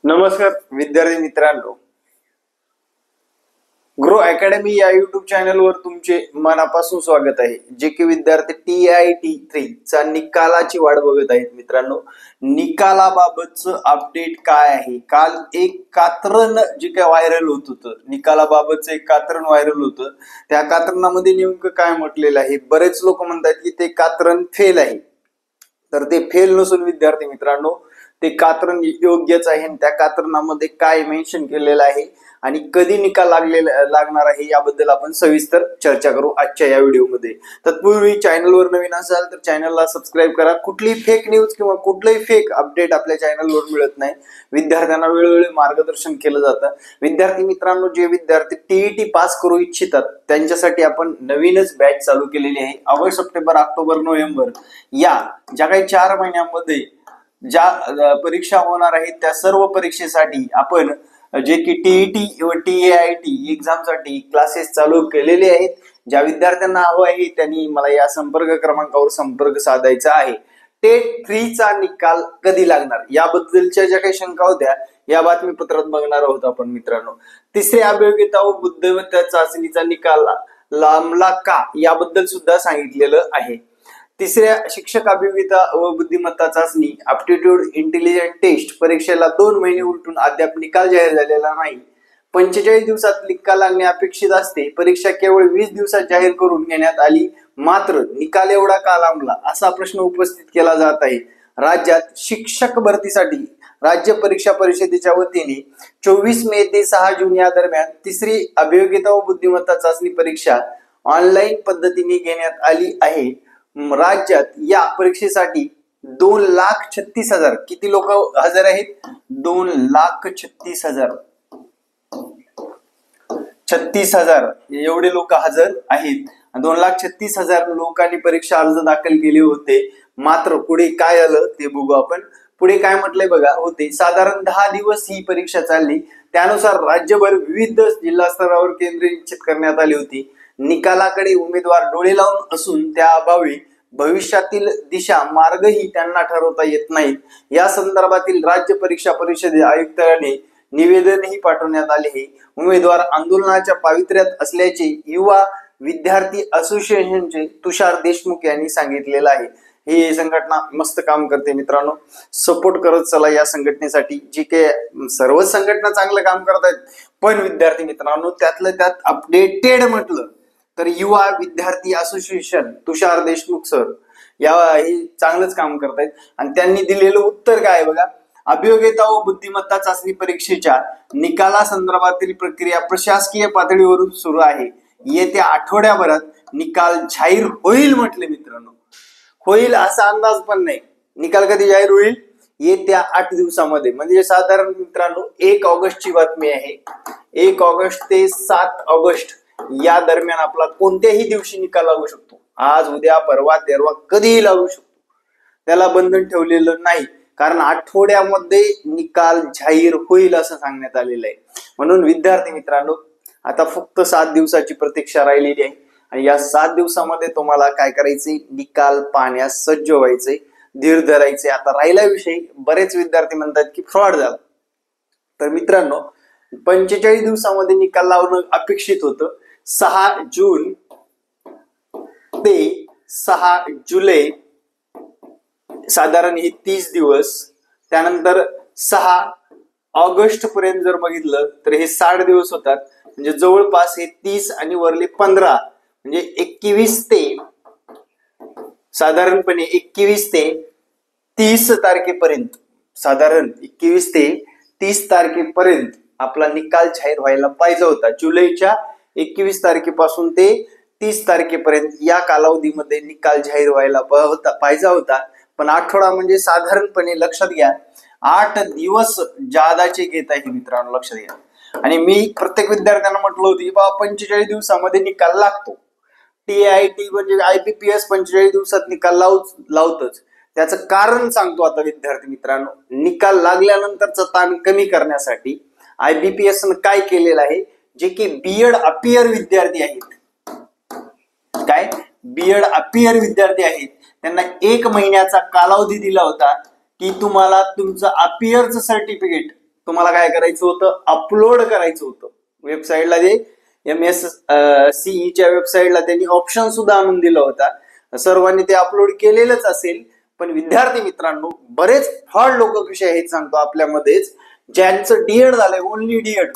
नमस्कार विद्यार्थी मित्रांनो, ग्रो अकॅडमी या युट्यूब चॅनलवर तुमचे मनापासून स्वागत आहे. जे की विद्यार्थी TIT3 चा निकालाची वाट बघत आहेत. मित्रांनो, निकालाबाबतचं अपडेट काय आहे? काल एक कात्रण जे काय व्हायरल होत होतं, निकालाबाबतचं एक कात्रण व्हायरल होतं. त्या कात्रणामध्ये नेमकं काय म्हटलेलं आहे? बरेच लोक म्हणतात की ते कात्रण फेल आहे. तर ते फेल नसून विद्यार्थी मित्रांनो, ते कात्रण योग्यच आहे. त्या कात्रणामध्ये काय मेन्शन केलेलं आहे आणि कधी निकाल लागणार आहे याबद्दल आपण सविस्तर चर्चा करू आजच्या या व्हिडिओमध्ये. तत्पूर्वी चॅनलवर नवीन असाल तर चॅनलला सबस्क्राईब करा. कुठलीही फेक न्यूज किंवा कुठलंही फेक अपडेट आपल्या चॅनलवर मिळत नाही. विद्यार्थ्यांना वेळोवेळी मार्गदर्शन केलं जातं. विद्यार्थी मित्रांनो, जे विद्यार्थी TET पास करू इच्छितात त्यांच्यासाठी आपण नवीनच बॅच चालू केलेली आहे. ऑगस्ट, सप्टेंबर, ऑक्टोबर, नोव्हेंबर या ज्या काही 4 महिन्यांमध्ये ज्या परीक्षा होणार आहेत त्या सर्व परीक्षेसाठी आपण जे की TET व TIT एक्झामसाठी क्लासेस चालू केलेले आहेत. ज्या विद्यार्थ्यांना हवं आहे त्यांनी मला या संपर्क क्रमांकावर संपर्क साधायचा आहे. टेट 3 चा निकाल कधी लागणार याबद्दलच्या ज्या काही शंका होत्या या बातमीपत्रात बघणार आहोत आपण. मित्रांनो, तिसऱ्या अभियोग्यता व बुद्धिमत्ता चाचणीचा निकाल लांबला का याबद्दल सुद्धा सांगितलेलं आहे. तिसऱ्या शिक्षक अभियोग्यता व बुद्धिमत्ता चाचणी एप्टिट्यूड इंटेलिजंट टेस्ट परीक्षेला 2 महिने उलटून अद्याप निकाल जाहीर झालेला नाही. 45 दिवसात निकाल लागणे अपेक्षित असते. परीक्षा केवळ 20 दिवसात जाहीर करून घेण्यात आली. मात्र निकाल एवढा का लांबला असा प्रश्न उपस्थित केला जात आहे. राज्यात शिक्षक भरतीसाठी राज्य परीक्षा परिषदेच्या वतीने 24 मे ते 6 जून या दरम्यान तिसरी अभियोग्यता व बुद्धिमत्ता चाचणी परीक्षा ऑनलाईन पद्धतीने घेण्यात आली आहे. राज्यात या परीक्षेसाठी 2,36,000 किती लोक हजर आहेत? 2,36,000 एवढे लोक हजर आहेत. 2,36,000 लोकांनी परीक्षा अर्ज दाखल केले होते. मात्र पुढे काय आलं ते बघू आपण. पुढे काय म्हटलंय बघा. होते साधारण 10 दिवस ही परीक्षा चालली. त्यानुसार राज्यभर विविध जिल्हा स्तरावर केंद्रे निश्चित करण्यात आली होती. निकालाकडे उमेदवार डोळे लावून असून त्या अभावी भविष्यातील दिशा मार्गही त्यांना ठरवता येत नाहीत. या संदर्भातील राज्य परीक्षा परिषद आयुक्तालयाने निवेदनही पाठवण्यात आले आहे. उमेदवार आंदोलनाच्या पावित्र्यात असल्याचे युवा विद्यार्थी असोसिएशनचे तुषार देशमुख यांनी सांगितलेलं आहे. ही संघटना मस्त काम करते. मित्रांनो, सपोर्ट करत चला या संघटनेसाठी. जी काही सर्व संघटना चांगलं काम करतायत, पण विद्यार्थी मित्रांनो त्यातलं त्यात अपडेटेड म्हटलं तर युवा विद्यार्थी असोसिएशन तुषार देशमुख सर हे चांगलंच काम करतायत. आणि त्यांनी दिलेलं उत्तर काय बघा. अभियोग्यता व बुद्धिमत्ता चाचणी परीक्षेच्या निकाला संदर्भातील प्रक्रिया प्रशासकीय पातळीवरून सुरू आहे. येत्या आठवड्याभरात निकाल जाहीर होईल म्हटले. मित्रांनो, होईल असा अंदाज पण नाही. निकाल कधी जाहीर होईल? येत्या 8 दिवसामध्ये, म्हणजे साधारण मित्रांनो 1 ऑगस्टची बातमी आहे. 1 ऑगस्ट ते 7 ऑगस्ट या दरम्यान आपला कोणत्याही दिवशी निकाल लागू शकतो. आज, उद्या, परवा, तेरवा कधीही लागू शकतो. त्याला बंधन ठेवलेलं नाही, कारण आठवड्यामध्ये निकाल जाहीर होईल असं सांगण्यात आलेलं आहे. म्हणून विद्यार्थी मित्रांनो, आता फक्त 7 दिवसाची प्रतीक्षा राहिलेली आहे. आणि या 7 दिवसामध्ये तुम्हाला काय करायचे? निकाल पाहण्यास सज्ज व्हायचे, धीर धरायचे. आता राहिला विषय, बरेच विद्यार्थी म्हणतात की फ्रॉड झाला. तर मित्रांनो, 45 दिवसामध्ये निकाल लावणं अपेक्षित होतं. 6 जून ते 6 जुलै साधारण हे 30 दिवस. त्यानंतर 6 ऑगस्ट पर्यंत जर बघितलं तर हे 60 दिवस होतात. म्हणजे जवळपास हे 30 आणि वरले 15 म्हणजे 21 ते साधारणपणे 21 ते 30 तारखेपर्यंत, साधारण 21 ते 30 तारखेपर्यंत आपला निकाल जाहीर व्हायला पाहिजे होता. जुलैच्या 21 तारखेपासून ते 30 तारखेपर्यंत या कालावधीमध्ये निकाल जाहीर व्हायला पाहिजे होता. पण आठवडा म्हणजे साधारणपणे लक्षात घ्या 8 दिवस जादाचे घेत आहे. मित्रांनो, लक्षात घ्या. आणि मी प्रत्येक विद्यार्थ्यांना म्हटलं होतं की बाबा 45 दिवसामध्ये निकाल लागतो. TIT म्हणजे IBPS 45 दिवसात निकाल लावतच. त्याचं कारण सांगतो आता विद्यार्थी मित्रांनो. निकाल लागल्यानंतरचा ताण कमी करण्यासाठी IBPS ने काय केलेलं आहे? जे की बीएड अपियर विद्यार्थी आहेत, काय बीएड अपियर विद्यार्थी आहेत, त्यांना 1 महिन्याचा कालावधी दिला होता की तुम्हाला तुमचं अपियरचं सर्टिफिकेट तुम्हाला काय करायचं होतं, अपलोड करायचं होतं वेबसाईटला. जे MSCEच्या वेबसाईटला त्यांनी ऑप्शन सुद्धा आणून दिला होता. सर्वांनी ते अपलोड केलेलंच असेल. पण विद्यार्थी मित्रांनो, बरेच फ्रॉड लोक कसे आहेत सांगतो आपल्यामध्येच, ज्यांचं डीएड झालंय, ओनली डीएड,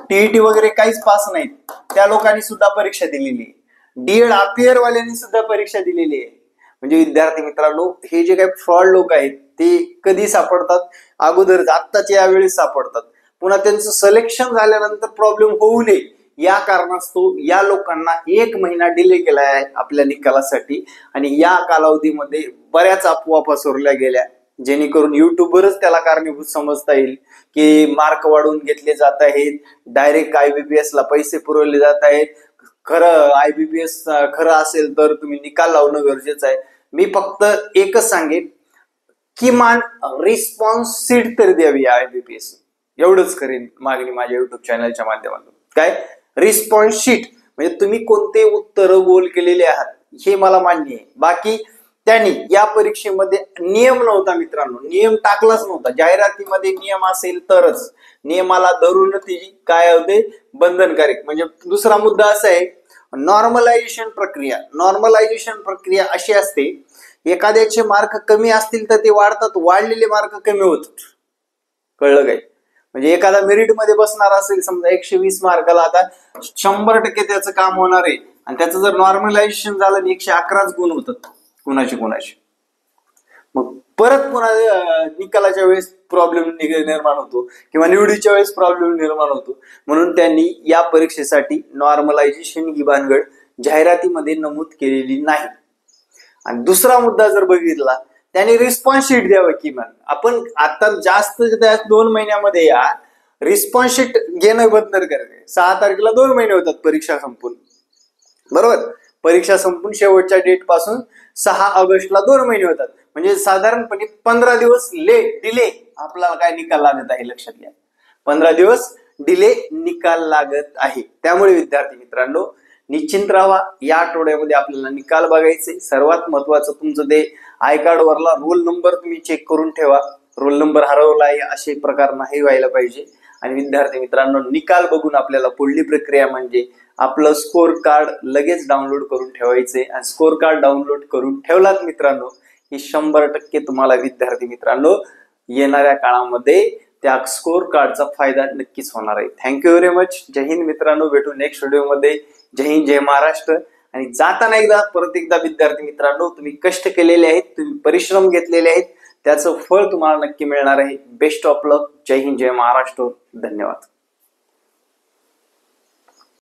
टीईटी वगैरे काहीच पास नाहीत, त्या लोकांनी सुद्धा परीक्षा दिलेली आहे. डीएड अपियर वाल्यांनी सुद्धा परीक्षा दिलेली आहे. म्हणजे विद्यार्थी मित्रांनो, हे जे काही फ्रॉड लोक आहेत ते कधी सापडतात, अगोदर आत्ताच्या यावेळेस सापडतात. पुन्हा त्यांचं सिलेक्शन झाल्यानंतर प्रॉब्लेम होऊ नये या कारणास्तव या लोकांना 1 महिना डिले केला आहे आपल्या निकालासाठी. आणि या कालावधीमध्ये बऱ्याच अफवा पसरल्या गेल्या, जेणेकरून युट्यूबवरच त्याला कारणीभूत समजता येईल की मार्क वाढवून घेतले जात आहेत, डायरेक्ट IBPS ला पैसे पुरवले जात आहेत. खरं IBPS खरं असेल तर तुम्ही निकाल लावणं गरजेचं आहे. मी फक्त एकच सांगेन, किमान रिस्पॉन्स शीट तरी द्यावी IBPS, एवढंच करेन मागणी माझ्या युट्यूब चॅनलच्या माध्यमातून. काय रिस्पॉन्स शीट म्हणजे तुम्ही कोणते उत्तर गोल केलेले आहात हे मला मान्य आहे. बाकी त्यांनी या परीक्षेमध्ये नियम नव्हता मित्रांनो, नियम टाकलाच नव्हता. जाहिरातीमध्ये नियम असेल तरच, नियमाला धरून ती काय होते, बंधनकारक. म्हणजे दुसरा मुद्दा असा आहे, नॉर्मलायझेशन प्रक्रिया. नॉर्मलायझेशन प्रक्रिया अशी असते, एखाद्याचे मार्क कमी असतील तर ते वाढतात, वाढलेले मार्क कमी होतात. कळलं काय? म्हणजे एखादा मेरिट मध्ये बसणार असेल समजा 120 मार्काला, आता 100% त्याचं काम होणार आहे आणि त्याचं जर नॉर्मलायझेशन झालं 111च गुण होतात कुणाचे. मग परत पुन्हा निकालाच्या वेळेस प्रॉब्लेम निर्माण होतो किंवा निवडीच्या वेळेस प्रॉब्लेम निर्माण होतो. म्हणून त्यांनी या परीक्षेसाठी नॉर्मलायझेशन ही भानगड जाहिरातीमध्ये नमूद केलेली नाही. आणि दुसरा मुद्दा जर बघितला, त्यांनी रिस्पॉन्स शीट द्यावं किमान. आपण आता जास्त 2 महिन्यामध्ये या रिस्पॉन्स शीट घेणं बंद करायचं. 6 तारखेला 2 महिने होतात परीक्षा संपून, बरोबर. परीक्षा संपून शेवटच्या डेट पासून 6 ऑगस्टला 2 महिने होतात. म्हणजे साधारणपणे 15 दिवस डिले आपल्याला काय निकाल लागत आहे, लक्षात घ्या. 15 दिवस डिले निकाल लागत आहे. त्यामुळे विद्यार्थी मित्रांनो, निश्चिंत राहा. या आठवड्यामध्ये आपल्याला निकाल बघायचे. सर्वात महत्वाचं तुमचं ते आय कार्ड वरला रोल नंबर तुम्ही चेक करून ठेवा. रोल नंबर हरवलाय असे प्रकार नाही व्हायला पाहिजे. आणि विद्यार्थी मित्रांनो, निकाल बघून आपल्याला पुढली प्रक्रिया म्हणजे आपलं स्कोर कार्ड लगेच डाउनलोड करून ठेवायचे. आणि स्कोर कार्ड डाउनलोड करून ठेवलात मित्रांनो, ही 100% तुम्हाला विद्यार्थी मित्रांनो येणाऱ्या काळामध्ये त्या स्कोर कार्डचा फायदा नक्कीच होणार आहे. Thank you very much. जय हिंद मित्रांनो, भेटू नेक्स्ट व्हिडिओमध्ये. जय हिंद, जय महाराष्ट्र. आणि जाताना परत एकदा विद्यार्थी मित्रांनो, तुम्ही कष्ट केलेले आहेत, तुम्ही परिश्रम घेतलेले आहेत, त्याचं फळ तुम्हाला नक्की मिळणार आहे. बेस्ट ऑफ लक. जय हिंद, जय महाराष्ट्र. धन्यवाद.